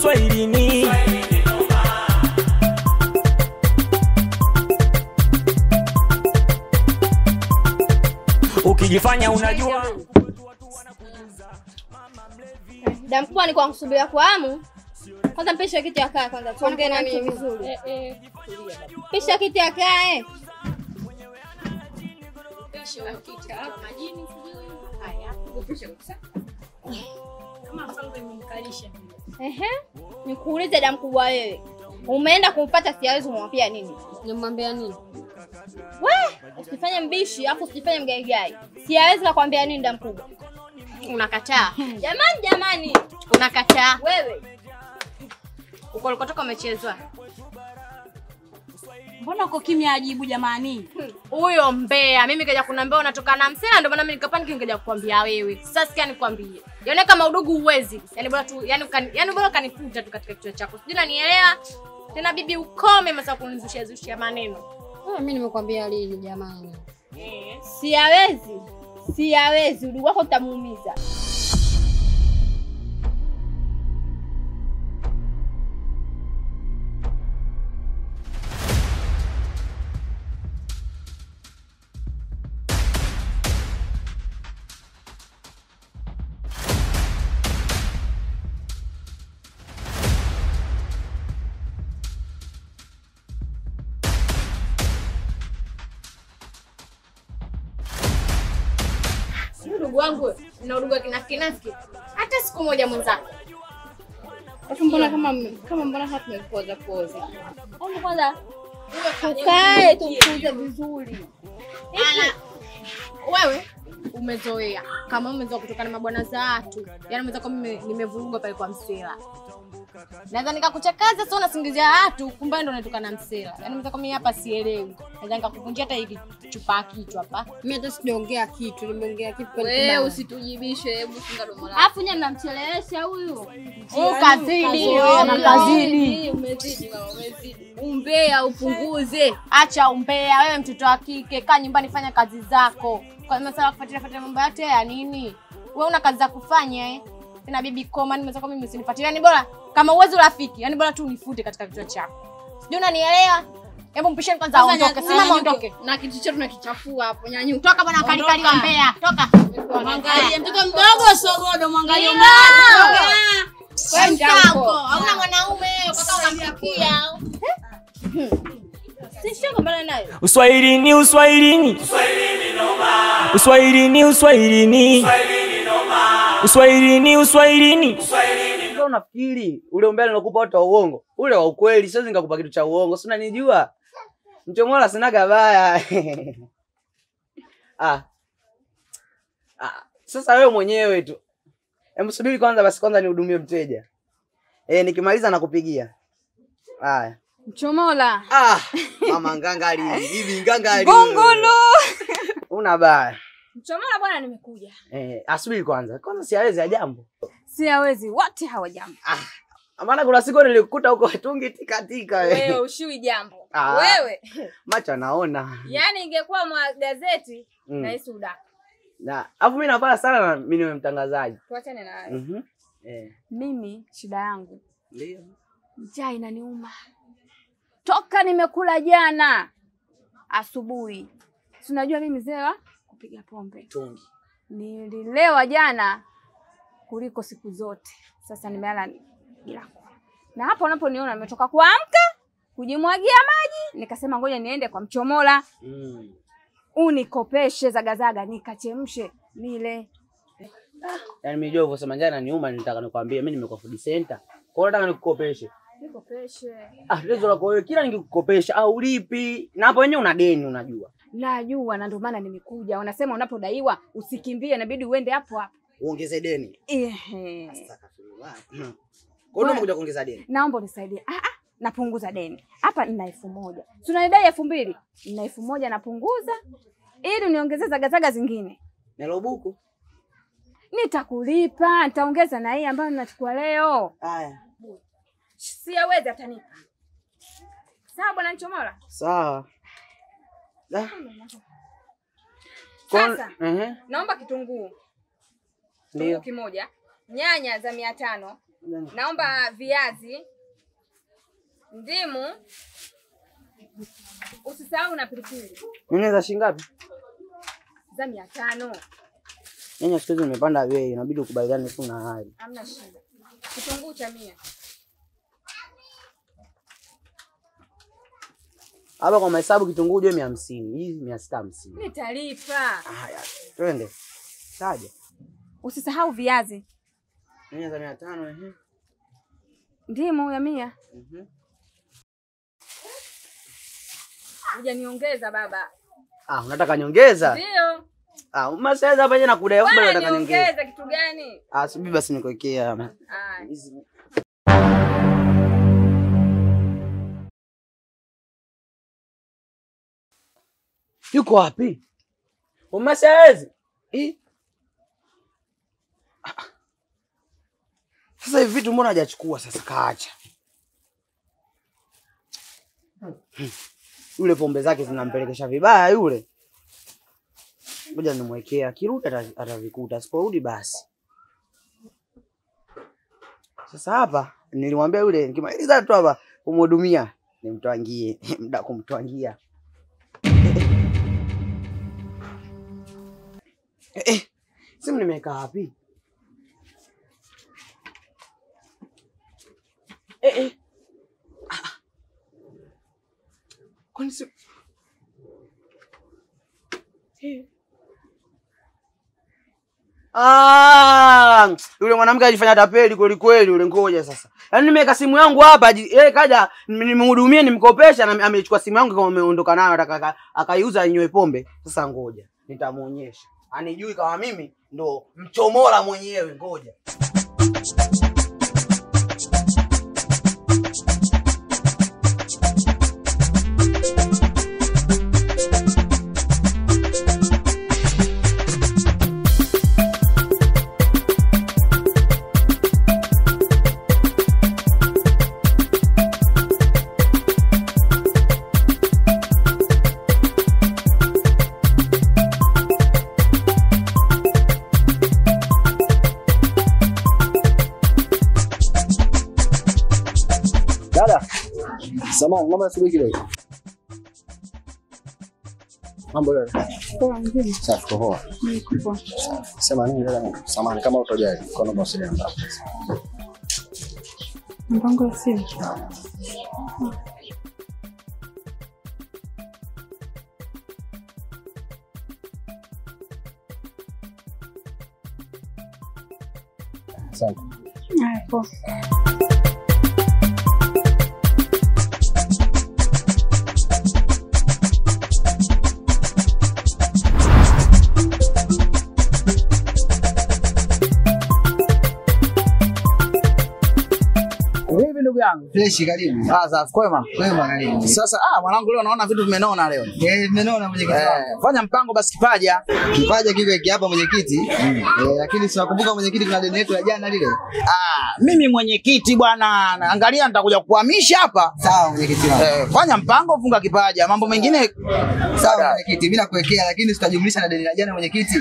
uswahilini. Ukijifanya unajua. Damkubwa ni kwa kusubiria kwa hamu. Kwanza mpisha kiti akae kwanza tuongee na mtu vizuri. Pisha kiti akae. Pisha kiti hapa majini sijui. Haya, upisha kabisa. Kama mpango imemkalisha. Nikuulize Damkubwa wewe. Umeenda kumpata Siawezi umwambia nini? Nimwambia nini? Usifanye mbishi afu usifanye mgaigai. Siawezi nakwambia nini Damkubwa? Unakataa. Jamani. Unakataa. Wewe. Uko ulikotoka umechezwa. Mbona uko kimya ajibu jamani? Huyo mbea, mimi kaja kunambia unatoka na Msela ndio maana mimi nikapani kingeja kukwambia wewe. Sasa sikia nikwambie. Yaani kama udugu uwezi. Yaani bora tu, yaani bora kanifuta tu katika kichwa chako. Sijui unanielewa? Tena bibi ukome masa kunizusha maneno. Mimi nimekwambia lini jamani? Siawezi udugu wako utamuumiza. Ndugu wangu, na ndugu kinafiki. Hata siku moja mwenzako. Mbona mbona hapa tumepoza. Hebu kwanza tukae tumkuze vizuri. Wewe umezoea. Kama umezoea kutokana na mabwana za watu. Yaani umeweza kwa mimi nimevuruga pale kwa Msela. Naweza nikakuchakaza sio unasingizia watu kumbe ndo unatokana na Msela. Yaani umeweza kwa mimi hapa sielewi. Naweza nikakuvunjia hata hiki chupa kichwa hapa. Mimi hata sijaongea kitu, nimeongea kitu kwa nini? Wewe usitujibishe, hebu funga domo lako. Alafu nyinyi mnamchelewesha huyu. Kazidi. Umezidi mama, umezidi. Umbea upunguze. Acha umbea, wewe mtoto wa kike, kaa nyumbani fanya kazi zako. Kwa masuala kufuatilia mambo yote ya nini? Wewe una kazi za kufanya Tena bibi koma nimeweza kwa mimi usinifuatilia ni bora kama uwezo rafiki, yani bora tu unifute katika kichwa chako. Sijui unanielewa? Hebu mpisheni kwanza aondoke. Simama aondoke. Na kitu chetu tunakichafua hapo. Nyanyuka. Toka bwana kali wa mbea. Toka. Mwangalie mtoto mdogo sogodo mwangalie mbele. Kwenda huko. Hauna mwanaume ukaka unamfikia. Sio mbona nayo. Uswahilini. Uswahilini noma. Uswahilini noma. Ndio unafikiri ule umbea ninakupa watu wa uongo. Ule wa ukweli siwezi nikakupa kitu cha uongo. Si unanijua? Mchomola sina gabaya. Sasa wewe mwenyewe tu. Hebu subiri kwanza nihudumie mteja. Nikimaliza nakupigia. Haya. Mchomola. Mama ngangali, hivi ngangali. Bongolo. Una baya. Mchomola bwana nimekuja. Asubiri kwanza. Kwanza siawezi ajambo. Siawezi wote hawajambo. Maana kuna siku nilikukuta huko tungi tikatika wewe. Wewe ushui jambo. Wewe. Macho naona. Yaani ingekuwa magazeti na hisi udaka. Na afu mimi napenda sana na mimi ni mtangazaji. Tuachane na hayo. Mimi shida yangu. Ndio. Njaa inaniuma. Toka nimekula jana asubuhi. Si unajua mimi mzee kupiga pombe. Tungi. Nililewa jana kuliko siku zote. Sasa nimelala bila kula. Na hapo unaponiona nimetoka kuamka, kujimwagia maji, nikasema ngoja niende kwa Mchomola. Unikopeshe zagazaga nikachemshe nile. Yaani mimi jua ulivyosema njana niuma nitaka nikwambie mimi nimekuwa food center. Kwa hiyo nataka nikukopeshe. Nikopeshe. Tatizo lako wewe kila nikikukopesha au ulipi. Na hapo wenyewe una deni unajua. Najua na ndio maana nimekuja. Wanasema unapodaiwa usikimbie inabidi uende hapo hapo. Uongeze deni. Astaghfirullah. Kwa nini umekuja kuongeza deni? Naomba unisaidie. Napunguza deni. Hapa nina 1000. Si unanidai 2000? Nina 1000 napunguza ili uniongezee zagazaga zingine. Nalo buku. Nitakulipa, nitaongeza na hii ambayo ninachukua leo. Haya. Siawezi atanipa. Sawa bwana Mchomola? Sawa. Sasa, naomba kitunguu. Ndio. Kimoja. Nyanya za 500. Naomba viazi, ndimu, usisahau na pilipili. Nyanya za shilingi ngapi? Za 500. Nyanya siku hizi zimepanda bei, inabidi ukubaliane tu na hali. Hamna shida. Kitunguu cha 100. Hapa kwa mahesabu kitunguu uje 150, hizi 650. Nitalipa. Haya, twende. Saje. Usisahau viazi. Nyanya za 500 ehe. Ndimu ya 100. Mhm. Hujaniongeza baba. Unataka nyongeza? Ndio. Umeshaanza hapa je na kudai wewe unataka nyongeza? Niongeza kitu gani? Subiri basi nikuwekea. Hizi. Yuko wapi? Umeshaanza? Sasa hivi vitu mbona hajachukua sasa kaacha? Yule pombe zake zinampelekesha vibaya yule. Ngoja nimwekea, akirudi atavikuta, asiporudi basi. Sasa hapa nilimwambia yule nikimaliza tu hapa kumhudumia nimtwangie, muda kumtwangia. Simu nimeweka wapi? Kwani si yule mwanamke alifanya tapeli kweli kweli yule. Ngoja sasa. Yaani nimeweka simu yangu hapa, kaja nimhudumie nimkopesha na amechukua simu yangu kama ameondoka nayo akaiuza anywe pombe. Sasa ngoja nitamuonyesha. Anijui kama mimi ndo mchomola mwenyewe, ngoja. Samahani, naomba subiri kidogo. Mambo dada. Poa mzima. Safi poa. Poa. Sema nini dada? Samahani kama utojali. Kwa nini usiniambia? Mpango wa simu. Asante. Poa. Fresh karibu. Sasa kwema. Kwema karibu. Sasa mwanangu leo naona vitu vimenona leo. Vimenona mwenyekiti. Fanya mpango basi kipaja. Kipaja kile hapa mwenyekiti. Lakini siwakumbuka mwenyekiti kuna deni yetu ya jana lile. Mimi mwenyekiti bwana, angalia nitakuja kuhamisha hapa. Sawa mwenyekiti wangu. Fanya mpango, funga kipaja. Mambo mengine sawa mwenyekiti, mimi nakuwekea lakini tutajumlisha na deni la jana mwenyekiti.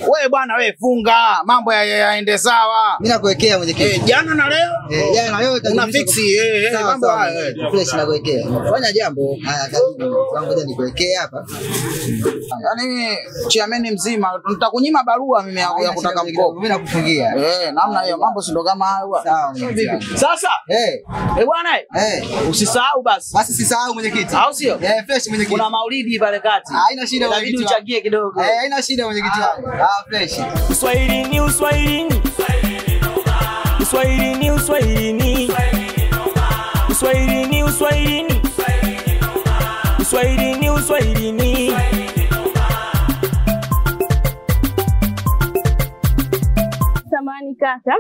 Wewe bwana wewe funga, mambo yaende sawa. Mimi nakuwekea mwenyekiti. Jana na leo? Jana na leo una fix mambo haya. Fresh nakuwekea. Fanya jambo. Haya karibu. Ngoja nikuwekea hapa. Yaani chairman mzima nitakunyima barua mimi ya kutaka mkopo. Mimi nakufungia. Namna hiyo mambo si ndo kama hayo. Sawa. Sasa bwana usisahau basi. Basi sisahau mwenyekiti. Au sio? Fresh mwenyekiti. Kuna maulidi pale kati. Haina shida mwenyekiti. Inabidi uchangie kidogo. Haina shida mwenyekiti wangu. Fresh. Uswahilini, uswahilini. Uswahilini, uswahilini. Uswahilini, uswahilini. Uswahilini, uswahilini. Samahani kaka,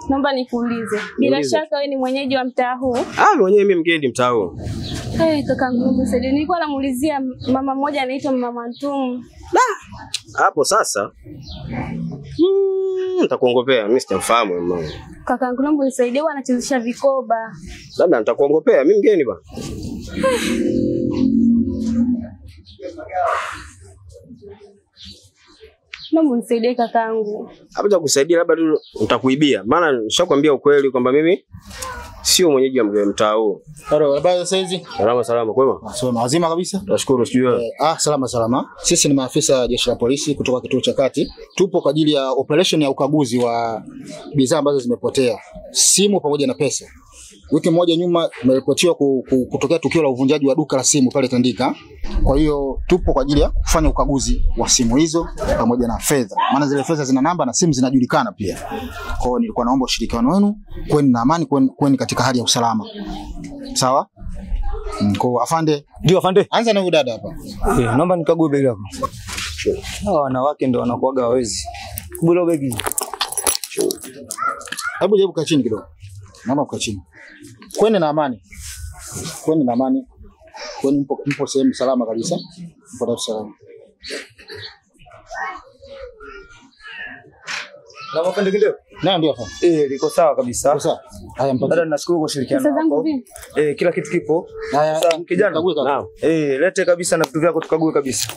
naomba nikuulize. Bila shaka wewe ni mwenyeji wa mtaa huu? Mwenyewe mimi mgeni mtaa huu. Kaka Ngumbu, nilikuwa namuulizia mama mmoja anaitwa Mama Ntumu. Hapo sasa nitakuongopea, mimi sitamfahamu mama. Kaka Ngumbu nisaidie, anachezesha vikoba. Labda nitakuongopea, mimi mgeni bwana. Naomba unisaidie kakaangu. Hapa cha kusaidia labda tu nitakuibia. Maana nishakwambia ukweli kwamba mimi sio mwenyeji wa mtaa huu. Halo, habari sasa hizi? Salama kwema? Salama wazima kabisa. Nashukuru sijui. Salama. Sisi ni maafisa wa jeshi la polisi kutoka kituo cha kati. Tupo kwa ajili ya operation ya ukaguzi wa bidhaa ambazo zimepotea. Simu pamoja na pesa. Wiki moja nyuma tumeripotiwa kutokea tukio la uvunjaji wa duka la simu pale Tandika. Kwa hiyo tupo kwa ajili ya kufanya ukaguzi wa simu hizo pamoja na fedha. Maana zile fedha zina namba na simu zinajulikana pia. Kwa hiyo nilikuwa naomba ushirikiano wenu, kweni na amani, kweni katika hali ya usalama. Sawa? Kwa afande. Ndio afande. Anza na udada hapa. Naomba nikague begi lako. Hawa wanawake ndio wanakuaga hawezi. Kubula begi. Hebu jaribu kaa chini kidogo. Naomba ukaa chini. Kweni na amani. Kweni mpo sehemu salama kabisa. Mpo salama. Na mapande kidogo? Ndio hapo. Liko sawa kabisa. Liko sawa. Haya mpaka. Dada nashukuru kwa ushirikiano Pesa zangu vipi? Kila kitu kipo. Haya kijana. Naam. Lete kabisa na vitu vyako tukague kabisa.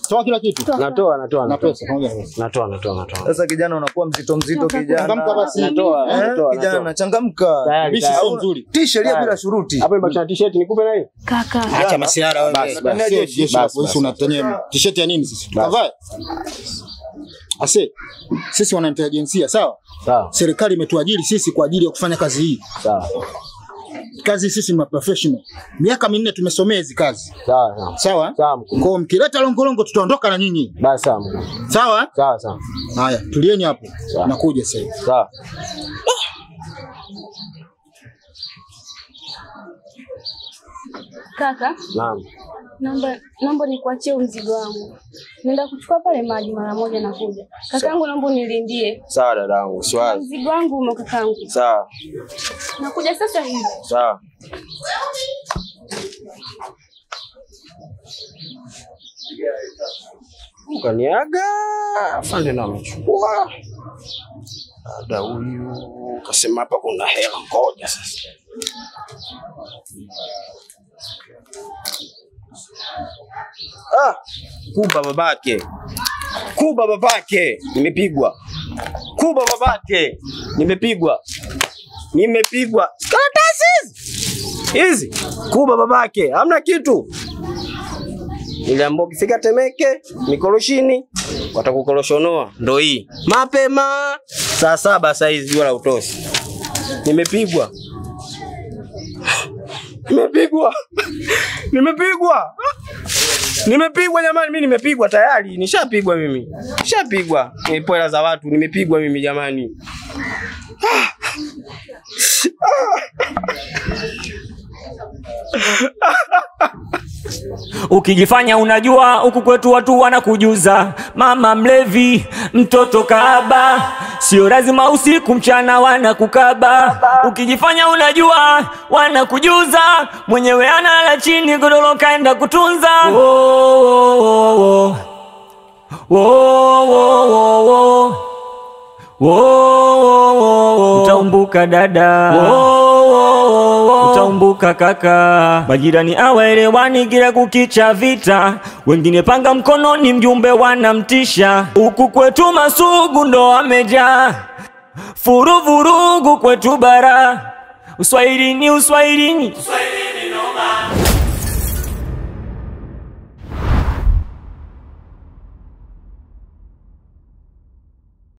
Toa kila kitu. Natoa. Na pesa pamoja na pesa. Natoa. Sasa kijana unakuwa mzito kijana. Changamka basi. Natoa. Kijana changamka. Bishi sio nzuri. T-shirt bila shuruti. Hapo imebaki t-shirt nikupe na hii? Kaka. Acha masiara wewe. Basi jeshi la polisi unatania t-shirt ya nini sisi? Tukavae. Sisi wana intelijensia, sawa? Sawa. Serikali imetuajiri sisi kwa ajili ya kufanya kazi hii. Sawa. Kazi sisi ni professional. Miaka 4 tumesomea hizi kazi. Sawa. Sawa? Sawa. Kwa mkileta longolongo tutaondoka na nyinyi. Basi sawa. Sawa? Sawa. Haya, tulieni hapo. Nakuja sasa hivi. Sawa. Kaka. Naam. Naomba nikuachie mzigo wangu. Nenda kuchukua pale maji mara moja na kuja. Kakaangu naomba unilindie. Sawa dadangu, swali. Mzigo wangu umo kakaangu. Sawa. Nakuja sasa hivi. Sawa. Ukaniaga, afande na amechukua. Dada huyu kasema hapa kuna hela, ngoja sasa. Kuba babake, nimepigwa. Karatasi hizi. Kuba babake, hamna kitu. Niliambiwa ukifika Temeke, Mikoroshini, watakukoroshonoa. Ndio hii. Mapema saa 7 saa hizi wala utosi. Nimepigwa jamani, mimi nimepigwa tayari. Nishapigwa mimi. Hela za watu nimepigwa mimi jamani. Ukijifanya unajua huku kwetu watu wanakujuza. Mama mlevi, mtoto kahaba, sio lazima usiku mchana wanakukaba. Ukijifanya unajua wanakujuza, mwenyewe analala chini godoro kaenda kutunza. Utaumbuka dada, utaumbuka kaka. Majirani awaelewani kila kukicha vita, wengine panga mkononi mjumbe wanamtisha. Huku kwetu masugu ndo wamejaa, furuvurugu kwetu bara. Uswahilini noma.